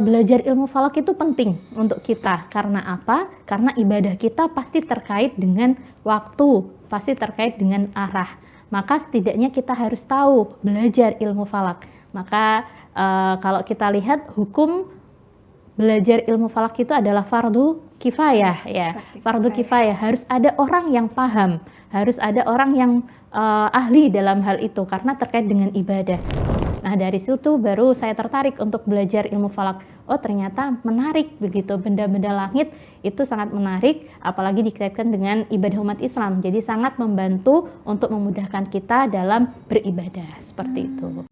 Belajar ilmu falak itu penting untuk kita. Karena apa? Karena ibadah kita pasti terkait dengan waktu, pasti terkait dengan arah. Maka setidaknya kita harus tahu belajar ilmu falak. Maka kalau kita lihat hukum belajar ilmu falak itu adalah fardu kifayah ya. Fardu kifayah, harus ada orang yang paham, harus ada orang yang ahli dalam hal itu karena terkait dengan ibadah. Nah, dari situ baru saya tertarik untuk belajar ilmu falak. Oh, ternyata menarik begitu, benda-benda langit itu sangat menarik, apalagi dikaitkan dengan ibadah umat Islam. Jadi sangat membantu untuk memudahkan kita dalam beribadah, seperti itu.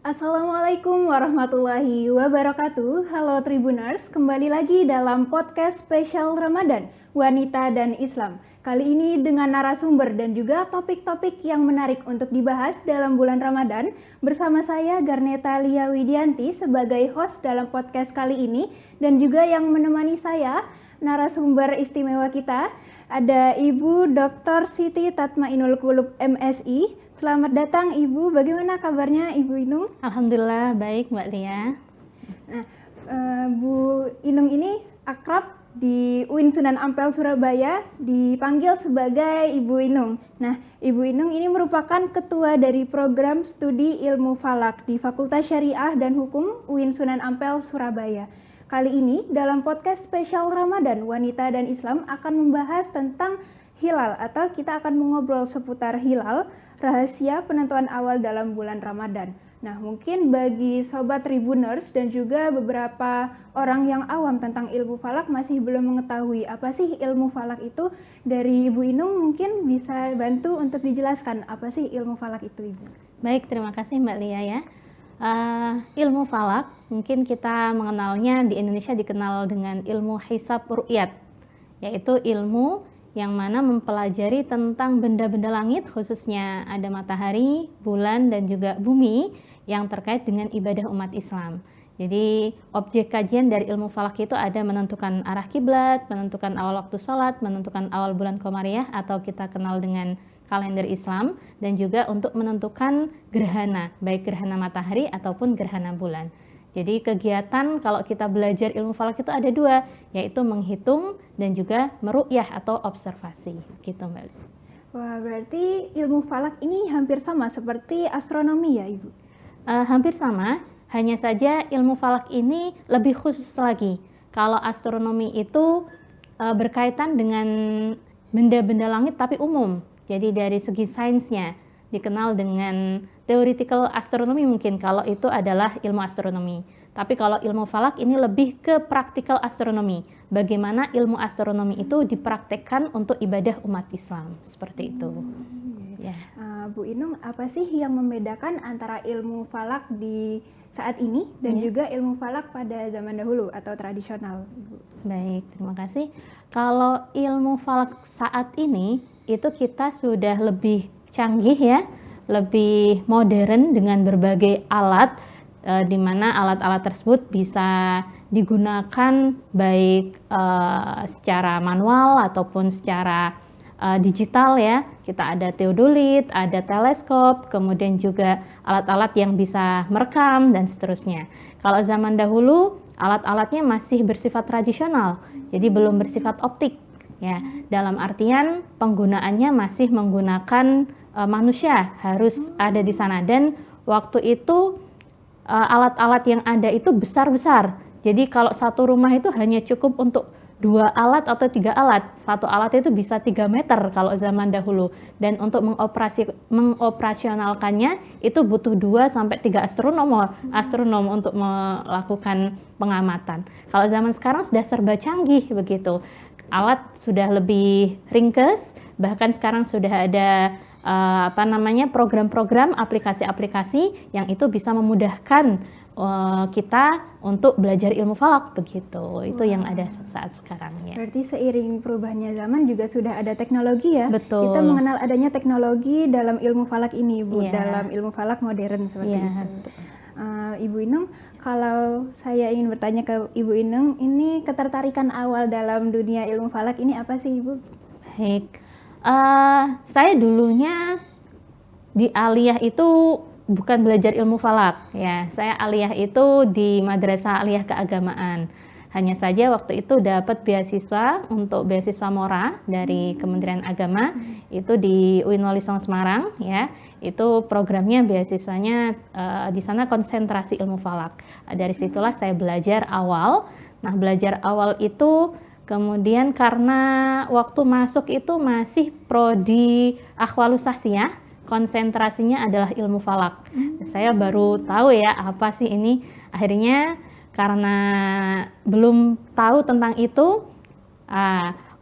Assalamualaikum warahmatullahi wabarakatuh. Halo Tribuners, kembali lagi dalam podcast spesial Ramadan, Wanita dan Islam. Kali ini dengan narasumber dan juga topik-topik yang menarik untuk dibahas dalam bulan Ramadan. Bersama saya Garneta Lia Widianti sebagai host dalam podcast kali ini. Dan juga yang menemani saya, narasumber istimewa kita, ada Ibu Dr. Siti Tatmainul Qulub MSI. Selamat datang Ibu, bagaimana kabarnya Ibu Inung? Alhamdulillah baik Mbak Lia. Nah, Bu Inung ini akrab di UIN Sunan Ampel Surabaya, dipanggil sebagai Ibu Inung. Nah, Ibu Inung ini merupakan ketua dari program studi ilmu falak di Fakultas Syariah dan Hukum UIN Sunan Ampel Surabaya. Kali ini dalam podcast spesial Ramadan, Wanita dan Islam akan membahas tentang hilal atau kita akan mengobrol seputar hilal, rahasia penentuan awal dalam bulan Ramadan. Nah, mungkin bagi Sobat Tribuners dan juga beberapa orang yang awam tentang ilmu falak masih belum mengetahui apa sih ilmu falak itu. Dari Ibu Inung mungkin bisa bantu untuk dijelaskan apa sih ilmu falak itu, Ibu. Baik, terima kasih Mbak Lia ya. Ilmu falak mungkin kita mengenalnya di Indonesia dikenal dengan ilmu hisab ru'yat, yaitu ilmu yang mana mempelajari tentang benda-benda langit, khususnya ada matahari, bulan, dan juga bumi yang terkait dengan ibadah umat Islam. Jadi objek kajian dari ilmu falak itu ada menentukan arah kiblat, menentukan awal waktu sholat, menentukan awal bulan Qamariyah atau kita kenal dengan kalender Islam, dan juga untuk menentukan gerhana, baik gerhana matahari ataupun gerhana bulan. Jadi kegiatan kalau kita belajar ilmu falak itu ada dua, yaitu menghitung dan juga meru'yah atau observasi, gitu Mbak. Wah, berarti ilmu falak ini hampir sama seperti astronomi ya, Ibu? Hampir sama, hanya saja ilmu falak ini lebih khusus lagi. Kalau astronomi itu berkaitan dengan benda-benda langit tapi umum, jadi dari segi sainsnya dikenal dengan theoretical astronomy mungkin kalau itu adalah ilmu astronomi. Tapi kalau ilmu falak ini lebih ke practical astronomy. Bagaimana ilmu astronomi itu dipraktekkan untuk ibadah umat Islam, seperti itu. Ya. Bu Inung, apa sih yang membedakan antara ilmu falak di saat ini dan juga ilmu falak pada zaman dahulu atau tradisional, Ibu? Baik, terima kasih. Kalau ilmu falak saat ini itu kita sudah lebih canggih ya, lebih modern dengan berbagai alat, di mana alat-alat tersebut bisa digunakan baik secara manual ataupun secara digital ya. Kita ada teodolit, ada teleskop, kemudian juga alat-alat yang bisa merekam dan seterusnya. Kalau zaman dahulu alat-alatnya masih bersifat tradisional, jadi belum bersifat optik. Ya, dalam artian penggunaannya masih menggunakan manusia harus ada di sana, dan waktu itu alat-alat yang ada itu besar-besar. Jadi kalau satu rumah itu hanya cukup untuk 2 alat atau 3 alat. Satu alat itu bisa 3 meter kalau zaman dahulu. Dan untuk mengoperasionalkannya itu butuh 2 sampai 3 astronom untuk melakukan pengamatan. Kalau zaman sekarang sudah serba canggih begitu. Alat sudah lebih ringkes, bahkan sekarang sudah ada program-program, aplikasi-aplikasi yang itu bisa memudahkan kita untuk belajar ilmu falak begitu. Itu yang ada saat sekarang ya. Berarti seiring perubahannya zaman juga sudah ada teknologi ya. Betul. Kita mengenal adanya teknologi dalam ilmu falak ini, Bu, dalam ilmu falak modern seperti itu. Ibu Inung, kalau saya ingin bertanya ke Ibu Inung, ini ketertarikan awal dalam dunia ilmu falak ini apa sih, Ibu? Baik, saya dulunya di aliyah itu bukan belajar ilmu falak ya. Saya aliyah itu di madrasah aliyah keagamaan. Hanya saja waktu itu dapat beasiswa untuk beasiswa mora dari Kementerian Agama itu di UIN Wali Songo Semarang ya. Itu programnya beasiswanya di sana konsentrasi ilmu falak. Dari situlah saya belajar awal. Nah, belajar awal itu kemudian karena waktu masuk itu masih prodi Akhwalus Sasiyah, konsentrasinya adalah ilmu falak. Saya baru tahu ya apa sih ini. Akhirnya karena belum tahu tentang itu,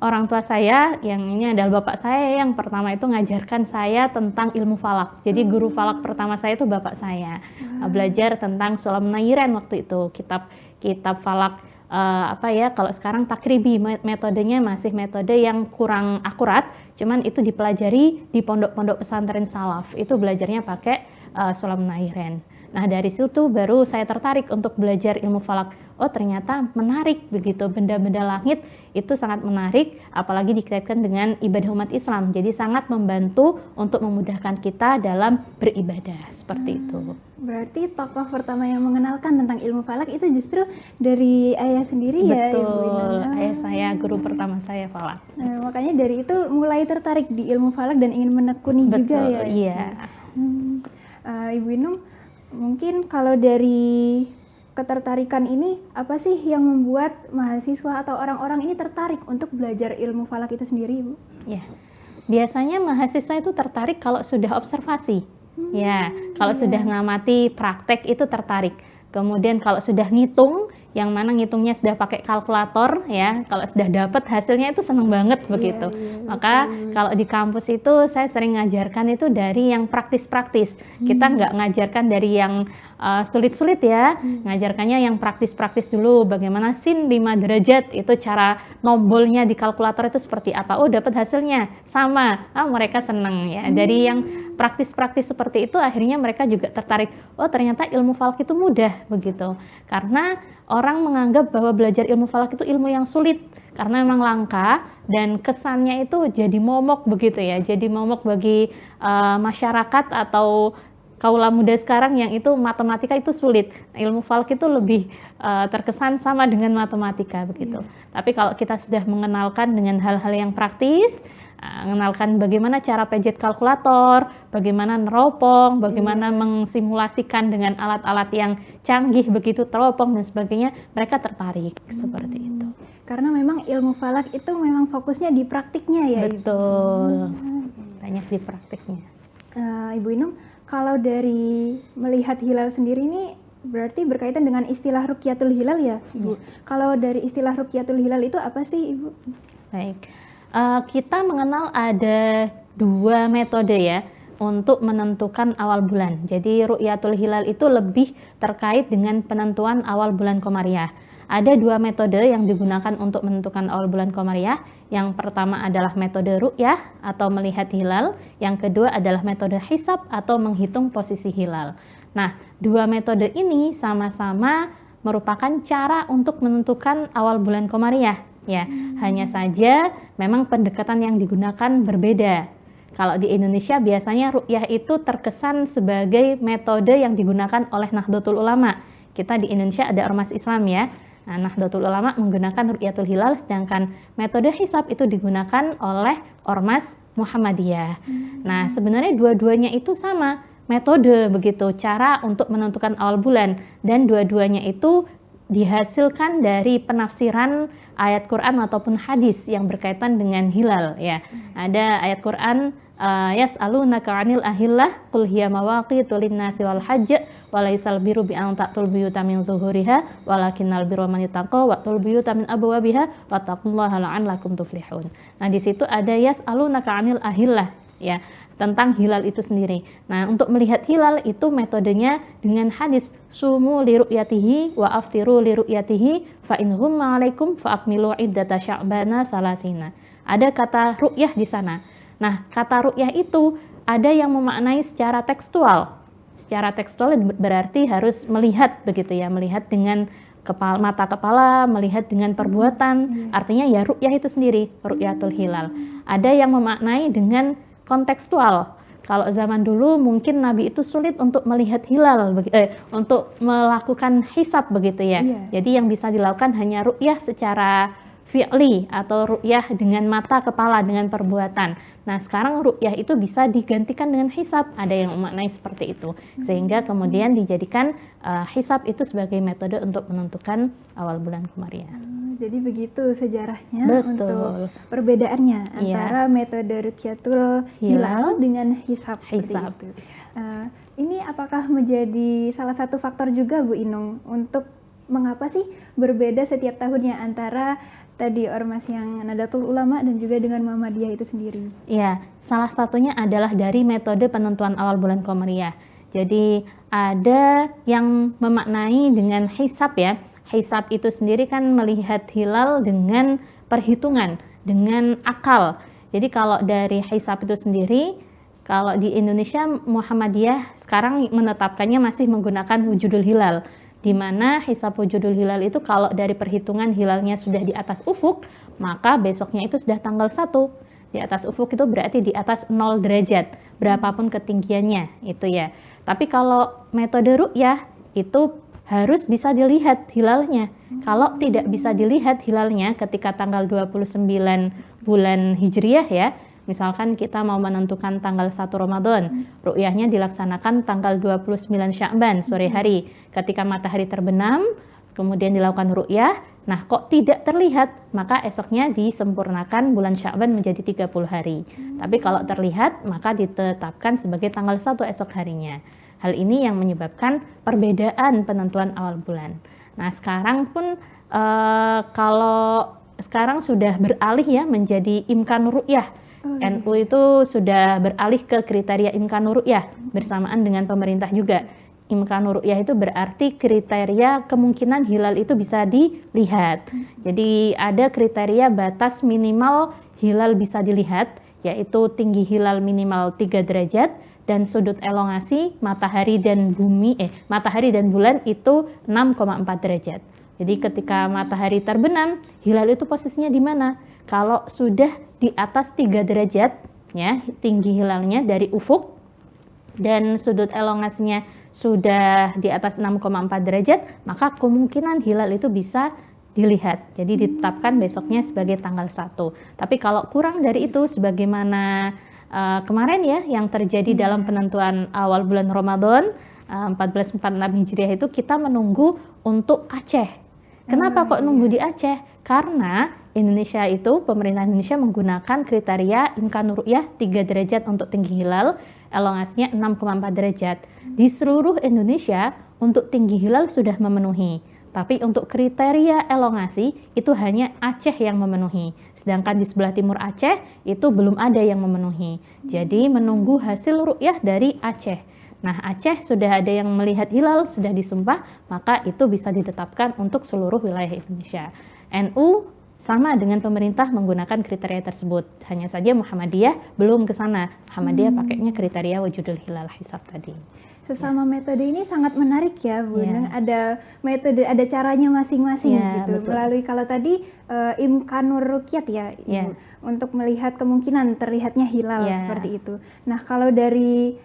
orang tua saya yang ini adalah bapak saya yang pertama itu ngajarkan saya tentang ilmu falak. Jadi guru falak pertama saya itu bapak saya. Belajar tentang Sulamun Nayyiran waktu itu, kitab falak. Kalau sekarang takribi, metodenya masih metode yang kurang akurat, cuman itu dipelajari di pondok-pondok pesantren salaf, itu belajarnya pakai Sulamun Nayyiran. Nah, dari situ baru saya tertarik untuk belajar ilmu falak. Oh, ternyata menarik begitu, benda-benda langit itu sangat menarik, apalagi dikaitkan dengan ibadah umat Islam. Jadi sangat membantu untuk memudahkan kita dalam beribadah, seperti itu. Berarti tokoh pertama yang mengenalkan tentang ilmu falak itu justru dari ayah sendiri. Betul, ya, Ibu Inung? Ayah saya, guru pertama saya falak. Nah, makanya dari itu mulai tertarik di ilmu falak dan ingin menekuni juga ya. Iya. Ibu Inung, mungkin kalau dari ketertarikan ini, apa sih yang membuat mahasiswa atau orang-orang ini tertarik untuk belajar ilmu falak itu sendiri, Ibu? Ya, biasanya mahasiswa itu tertarik kalau sudah observasi. Ya, kalau sudah ngamati praktek itu tertarik. Kemudian kalau sudah ngitung, yang mana ngitungnya sudah pakai kalkulator ya, kalau sudah dapat hasilnya itu seneng banget begitu. Maka kalau di kampus itu saya sering ngajarkan itu dari yang praktis-praktis. Kita nggak ngajarkan dari yang sulit-sulit ya, ngajarkannya yang praktis-praktis dulu. Bagaimana sin 5 derajat itu cara nombolnya di kalkulator itu seperti apa? Oh, dapat hasilnya sama. Mereka senang ya. Dari yang praktis-praktis seperti itu akhirnya mereka juga tertarik. Oh, ternyata ilmu falak itu mudah begitu. Karena orang menganggap bahwa belajar ilmu falak itu ilmu yang sulit karena memang langka dan kesannya itu jadi momok begitu ya. Jadi momok bagi masyarakat atau kaula muda sekarang yang itu matematika itu sulit. Ilmu falak itu lebih terkesan sama dengan matematika begitu. Tapi kalau kita sudah mengenalkan dengan hal-hal yang praktis, mengenalkan bagaimana cara pencet kalkulator, bagaimana neropong, bagaimana mengsimulasikan dengan alat-alat yang canggih begitu, teropong dan sebagainya, mereka tertarik seperti itu. Karena memang ilmu falak itu memang fokusnya di praktiknya ya. Betul, banyak di praktiknya. Ibu Inung, kalau dari melihat hilal sendiri ini berarti berkaitan dengan istilah Ruqyatul Hilal ya, Ibu? Kalau dari istilah Ruqyatul Hilal itu apa sih, Ibu? Baik. Kita mengenal ada 2 metode ya untuk menentukan awal bulan. Jadi Ru'yatul Hilal itu lebih terkait dengan penentuan awal bulan Komariah. Ada 2 metode yang digunakan untuk menentukan awal bulan Komariah. Yang pertama adalah metode ru'yah atau melihat hilal. Yang kedua adalah metode hisab atau menghitung posisi hilal. Nah, 2 metode ini sama-sama merupakan cara untuk menentukan awal bulan Komariah. Ya, hanya saja memang pendekatan yang digunakan berbeda. Kalau di Indonesia biasanya ru'yah itu terkesan sebagai metode yang digunakan oleh Nahdlatul Ulama. Kita di Indonesia ada Ormas Islam ya. Nah, Nahdlatul Ulama menggunakan Ru'yatul Hilal, sedangkan metode hisab itu digunakan oleh Ormas Muhammadiyah. Nah, sebenarnya dua-duanya itu sama metode begitu, cara untuk menentukan awal bulan, dan dua-duanya itu dihasilkan dari penafsiran ayat Quran ataupun hadis yang berkaitan dengan hilal ya. Ada ayat Quran yas'alunaka 'anil ahillah qul hiya mawaqitu lin-nasi wal hajj wa laysal birru bi an ta'tul buyuta min zuhuriha walakinnal birra man yattaqa wa ta'tul buyuta min abwabiha wattaqullaha la'allakum tuflihun. Nah, di situ ada yas'alunaka 'anil ahillah ya, tentang hilal itu sendiri. Nah, untuk melihat hilal itu metodenya dengan hadis sumu li ru'yatihi wa aftiru li ru'yatihi fa in ghumma 'alaikum fa akmilu iddata sya'bana salasina. Ada kata ru'yah di sana. Nah, kata ru'yah itu ada yang memaknai secara tekstual. Secara tekstual berarti harus melihat begitu ya, melihat dengan mata kepala, melihat dengan perbuatan. Artinya ya ru'yah itu sendiri, ru'yatul hilal. Ada yang memaknai dengan kontekstual. Kalau zaman dulu mungkin Nabi itu sulit untuk melihat hilal, untuk melakukan hisab begitu ya. Jadi yang bisa dilakukan hanya ru'yah secara fi'li atau ru'yah dengan mata kepala, dengan perbuatan. Nah sekarang ru'yah itu bisa digantikan dengan hisab, ada yang memaknai seperti itu. Sehingga kemudian dijadikan hisab itu sebagai metode untuk menentukan awal bulan Komariah. Jadi begitu sejarahnya. Betul. Untuk perbedaannya antara metode ruqyatul hilal dengan hisab. Hisab. Itu. Ini apakah menjadi salah satu faktor juga Bu Inung untuk mengapa sih berbeda setiap tahunnya antara tadi ormas yang Nahdlatul Ulama dan juga dengan Muhammadiyah itu sendiri? Ya, salah satunya adalah dari metode penentuan awal bulan Komariah. Jadi ada yang memaknai dengan hisab ya. Hisab itu sendiri kan melihat hilal dengan perhitungan, dengan akal. Jadi kalau dari hisab itu sendiri, kalau di Indonesia Muhammadiyah sekarang menetapkannya masih menggunakan wujudul hilal. Di mana hisab wujudul hilal itu kalau dari perhitungan hilalnya sudah di atas ufuk, maka besoknya itu sudah tanggal 1. Di atas ufuk itu berarti di atas 0 derajat, berapapun ketinggiannya itu ya. Tapi kalau metode ru'yah itu harus bisa dilihat hilalnya. Kalau tidak bisa dilihat hilalnya ketika tanggal 29 bulan Hijriah ya, misalkan kita mau menentukan tanggal 1 Ramadan, ru'yahnya dilaksanakan tanggal 29 Sya'ban sore hari. Ketika matahari terbenam, kemudian dilakukan ru'yah, nah kok tidak terlihat, maka esoknya disempurnakan bulan Sya'ban menjadi 30 hari. Tapi kalau terlihat, maka ditetapkan sebagai tanggal 1 esok harinya. Hal ini yang menyebabkan perbedaan penentuan awal bulan. Nah sekarang pun kalau sekarang sudah beralih ya menjadi imkanur ru'yah. NU itu sudah beralih ke kriteria imkanur ru'yah bersamaan dengan pemerintah juga. Imkanur ru'yah itu berarti kriteria kemungkinan hilal itu bisa dilihat. Jadi ada kriteria batas minimal hilal bisa dilihat, yaitu tinggi hilal minimal 3 derajat dan sudut elongasi matahari dan bulan itu 6,4 derajat. Jadi ketika matahari terbenam, hilal itu posisinya di mana? Kalau sudah di atas 3 derajat ya, tinggi hilalnya dari ufuk dan sudut elongasinya sudah di atas 6,4 derajat, maka kemungkinan hilal itu bisa dilihat. Jadi ditetapkan besoknya sebagai tanggal 1. Tapi kalau kurang dari itu sebagaimana kemarin ya yang terjadi dalam penentuan awal bulan Ramadan 1446 Hijriah itu kita menunggu untuk Aceh. Kenapa kok nunggu di Aceh? Karena Indonesia itu, pemerintah Indonesia menggunakan kriteria imkanur ru'yah 3 derajat untuk tinggi hilal, elongasinya 6,4 derajat. Di seluruh Indonesia untuk tinggi hilal sudah memenuhi. Tapi untuk kriteria elongasi itu hanya Aceh yang memenuhi. Sedangkan di sebelah timur Aceh itu belum ada yang memenuhi. Jadi menunggu hasil ru'yah dari Aceh. Nah Aceh sudah ada yang melihat hilal, sudah disumpah, maka itu bisa ditetapkan untuk seluruh wilayah Indonesia. NU sama dengan pemerintah menggunakan kriteria tersebut. Hanya saja Muhammadiyah belum ke sana. Muhammadiyah pakainya kriteria wujudul hilal hisab tadi. Sesama metode ini sangat menarik ya Bu. Ada metode, ada caranya masing-masing gitu. Betul. Melalui kalau tadi imkanur ruqyat ya Ibu, untuk melihat kemungkinan terlihatnya hilal seperti itu. Nah kalau dari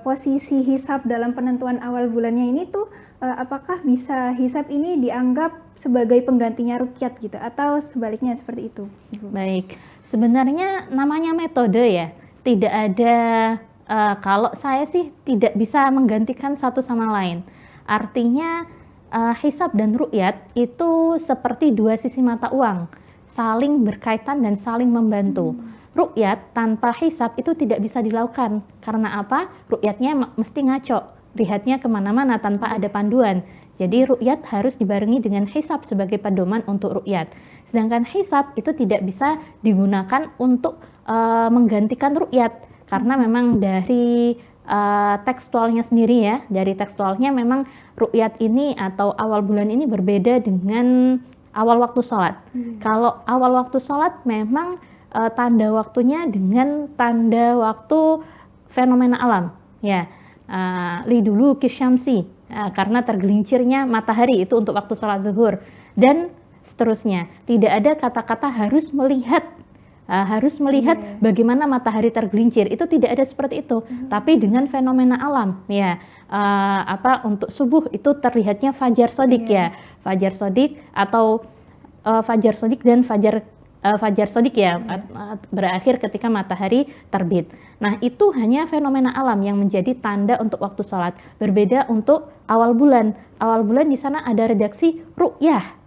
posisi hisab dalam penentuan awal bulannya ini tuh apakah bisa hisab ini dianggap sebagai penggantinya ruqyat gitu atau sebaliknya seperti itu? Baik, sebenarnya namanya metode ya, tidak ada kalau saya sih tidak bisa menggantikan satu sama lain. Artinya hisab dan ruqyat itu seperti dua sisi mata uang, saling berkaitan dan saling membantu. Ruqyat tanpa hisab itu tidak bisa dilakukan. Karena apa? Ruqyatnya mesti ngaco, lihatnya kemana-mana tanpa ada panduan. Jadi ruqyat harus dibarengi dengan hisab sebagai pedoman untuk ruqyat. Sedangkan hisab itu tidak bisa digunakan untuk menggantikan ruqyat. Karena memang dari tekstualnya sendiri ya, dari tekstualnya memang ruqyat ini atau awal bulan ini berbeda dengan awal waktu sholat. Kalau awal waktu sholat memang tanda waktunya dengan tanda waktu fenomena alam ya. lidulu kisyamsi, karena tergelincirnya matahari, itu untuk waktu sholat zuhur, dan seterusnya. Tidak ada kata-kata harus melihat bagaimana matahari tergelincir, itu tidak ada seperti itu. Tapi dengan fenomena alam, ya, untuk subuh itu terlihatnya fajar sodik, ya, fajar sodik atau fajar sodik dan fajar sodik, ya, berakhir ketika matahari terbit. Nah, itu hanya fenomena alam yang menjadi tanda untuk waktu sholat. Berbeda untuk awal bulan. Awal bulan di sana ada redaksi ru'yah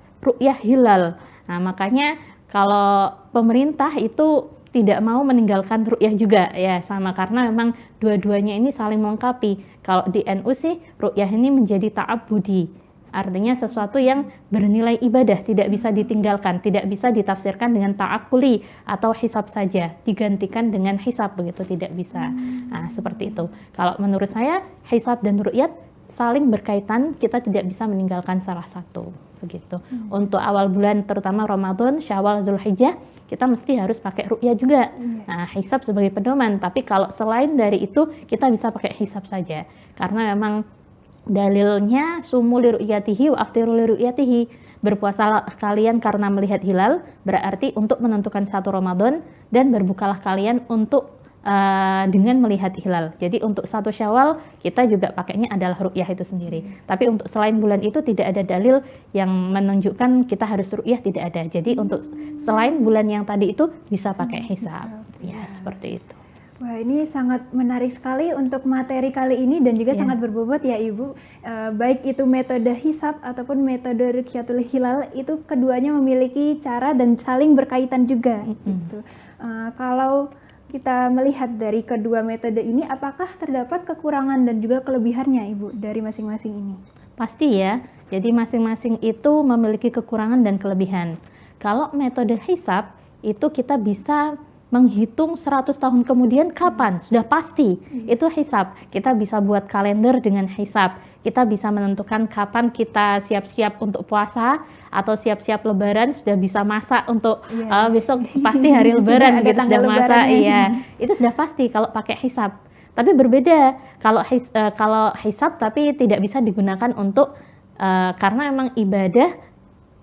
hilal. Nah, makanya kalau pemerintah itu tidak mau meninggalkan ru'yah juga, ya, sama, karena memang dua-duanya ini saling melengkapi. Kalau di NU sih ru'yah ini menjadi ta'abbudi, artinya sesuatu yang bernilai ibadah, tidak bisa ditinggalkan, tidak bisa ditafsirkan dengan ta'akuli atau hisab saja, digantikan dengan hisab, begitu, tidak bisa. Nah, seperti itu. Kalau menurut saya hisab dan ru'yat saling berkaitan, kita tidak bisa meninggalkan salah satu, begitu. Untuk awal bulan terutama Ramadan, Syawal, Zulhijjah, kita mesti harus pakai ru'yah juga. Nah, hisab sebagai pedoman, tapi kalau selain dari itu kita bisa pakai hisab saja, karena memang dalilnya sumu li ru'yatihi wa aftiru li ru'yatihi, berpuasalah kalian karena melihat hilal, berarti untuk menentukan satu Ramadan, dan berbukalah kalian untuk dengan melihat hilal. Jadi untuk satu Syawal kita juga pakainya adalah ru'yah itu sendiri. Tapi untuk selain bulan itu tidak ada dalil yang menunjukkan kita harus ru'yah, tidak ada. Jadi untuk selain bulan yang tadi itu bisa pakai hisab. Ya, seperti itu. Wah, ini sangat menarik sekali untuk materi kali ini dan juga sangat berbobot, ya, Ibu. Baik itu metode hisab ataupun metode ru'yatul hilal, itu keduanya memiliki cara dan saling berkaitan juga. Gitu. Kalau kita melihat dari kedua metode ini, apakah terdapat kekurangan dan juga kelebihannya, Ibu, dari masing-masing ini? Pasti, ya. Jadi masing-masing itu memiliki kekurangan dan kelebihan. Kalau metode hisab itu kita bisa menghitung 100 tahun kemudian kapan, sudah pasti. Itu hisab. Kita bisa buat kalender dengan hisab. Kita bisa menentukan kapan kita siap-siap untuk puasa atau siap-siap lebaran, sudah bisa masak untuk besok pasti hari lebaran gitu, sudah masak, iya. Itu sudah pasti kalau pakai hisab. Tapi berbeda kalau hisab tapi tidak bisa digunakan untuk karena memang ibadah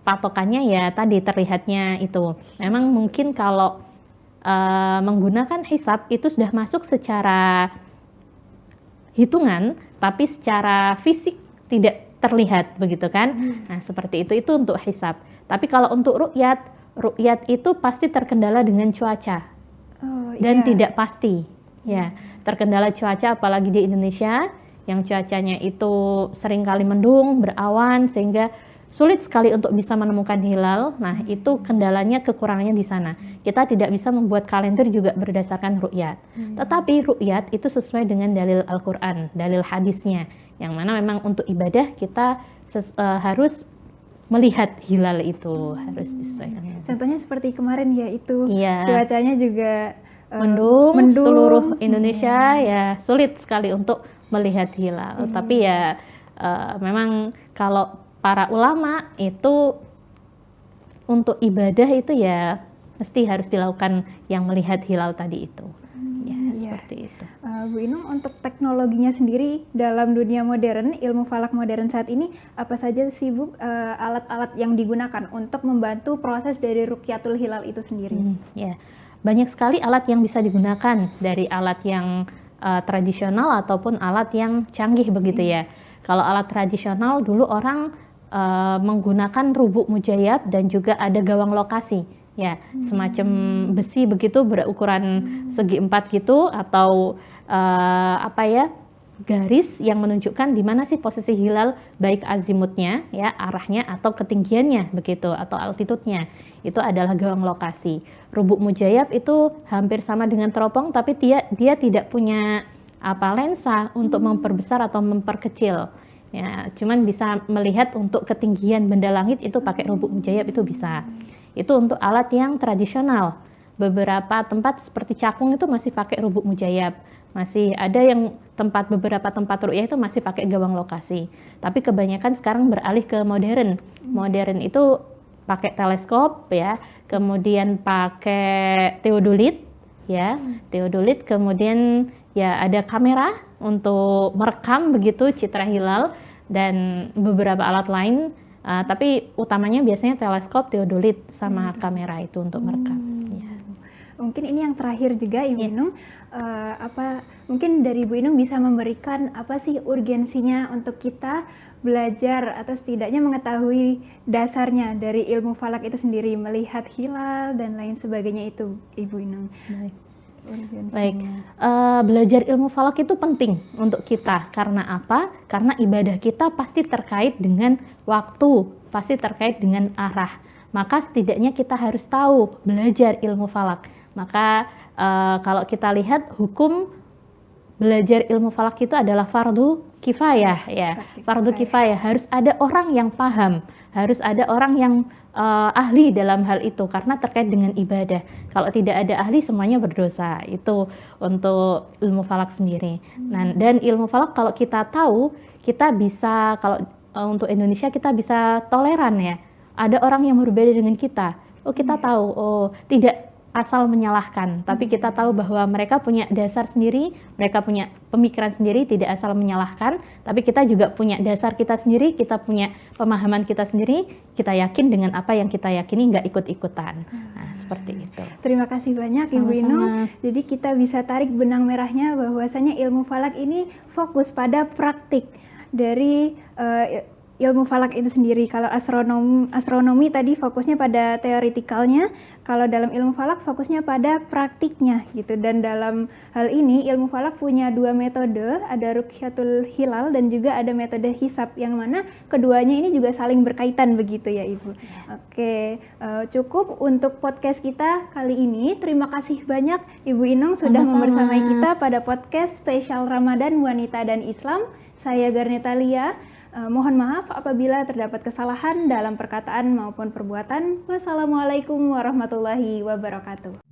patokannya ya tadi terlihatnya itu. Memang mungkin kalau menggunakan hisab itu sudah masuk secara hitungan, tapi secara fisik tidak terlihat, begitu kan? Nah, seperti itu untuk hisab. Tapi kalau untuk ru'yat itu pasti terkendala dengan cuaca dan tidak pasti. Ya, terkendala cuaca, apalagi di Indonesia yang cuacanya itu seringkali mendung, berawan, sehingga sulit sekali untuk bisa menemukan hilal. Nah, itu kendalanya, kekurangannya di sana. Kita tidak bisa membuat kalender juga berdasarkan ru'yat. Tetapi ru'yat itu sesuai dengan dalil Al-Quran, dalil hadisnya, yang mana memang untuk ibadah kita harus melihat hilal itu, harus disesuaikan. Contohnya seperti kemarin, yaitu cuacanya juga mendung, seluruh Indonesia, ya sulit sekali untuk melihat hilal. Tapi ya memang kalau para ulama itu untuk ibadah itu ya mesti harus dilakukan yang melihat hilal tadi itu. Seperti itu. Bu Inung, untuk teknologinya sendiri dalam dunia modern, ilmu falak modern saat ini, apa saja sih, Bu, alat-alat yang digunakan untuk membantu proses dari ru'yatul hilal itu sendiri? Banyak sekali alat yang bisa digunakan, dari alat yang tradisional ataupun alat yang canggih, begitu ya. Kalau alat tradisional dulu orang menggunakan rubuk mujayab dan juga ada gawang lokasi, ya, semacam besi begitu berukuran segi 4 gitu, atau garis yang menunjukkan di mana sih posisi hilal, baik azimutnya, ya, arahnya, atau ketinggiannya begitu, atau altitudenya. Itu adalah gawang lokasi. Rubuk mujayab itu hampir sama dengan teropong, tapi dia tidak punya lensa untuk memperbesar atau memperkecil. Ya, cuman bisa melihat untuk ketinggian benda langit, itu pakai rubuk mujayab itu bisa. Itu untuk alat yang tradisional. Beberapa tempat seperti Cakung itu masih pakai rubuk mujayab. Masih ada yang beberapa tempat ru'yah itu masih pakai gawang lokasi. Tapi kebanyakan sekarang beralih ke modern. Modern itu pakai teleskop, ya, kemudian pakai teodolit, ya, teodolit, kemudian ya ada kamera untuk merekam begitu citra hilal dan beberapa alat lain, tapi utamanya biasanya teleskop, teodolit sama kamera itu untuk merekam. Ya. Mungkin ini yang terakhir juga Ibu Inung, mungkin dari Ibu Inung bisa memberikan apa sih urgensinya untuk kita belajar atau setidaknya mengetahui dasarnya dari ilmu falak itu sendiri, melihat hilal dan lain sebagainya itu Ibu Inung. Baik, belajar ilmu falak itu penting untuk kita. Karena apa? Karena ibadah kita pasti terkait dengan waktu, pasti terkait dengan arah. Maka setidaknya kita harus tahu belajar ilmu falak. Maka kalau kita lihat hukum belajar ilmu falak itu adalah fardu kifayah ya. Fardu kifayah, harus ada orang yang paham, harus ada orang yang ahli dalam hal itu karena terkait dengan ibadah. Kalau tidak ada ahli semuanya berdosa. Itu untuk ilmu falak sendiri. Nah, dan ilmu falak kalau kita tahu, kita bisa, kalau untuk Indonesia kita bisa toleran ya. Ada orang yang berbeda dengan kita. Oh, kita tahu, tidak asal menyalahkan, tapi kita tahu bahwa mereka punya dasar sendiri, mereka punya pemikiran sendiri, tidak asal menyalahkan, tapi kita juga punya dasar kita sendiri, kita punya pemahaman kita sendiri, kita yakin dengan apa yang kita yakini, nggak ikut-ikutan. Nah, seperti itu. Terima kasih banyak Ibu Inung. Jadi kita bisa tarik benang merahnya bahwasanya ilmu falak ini fokus pada praktik dari ilmu falak itu sendiri. Kalau astronomi tadi fokusnya pada teoretikalnya, kalau dalam ilmu falak fokusnya pada praktiknya gitu. Dan dalam hal ini ilmu falak punya dua metode, ada ruqyatul hilal dan juga ada metode hisab, yang mana keduanya ini juga saling berkaitan begitu ya Ibu. Oke, cukup untuk podcast kita kali ini. Terima kasih banyak Ibu Inung sudah membersamai kita pada podcast spesial Ramadan Wanita dan Islam. Saya Garneta Lia. Mohon maaf apabila terdapat kesalahan dalam perkataan maupun perbuatan. Wassalamualaikum warahmatullahi wabarakatuh.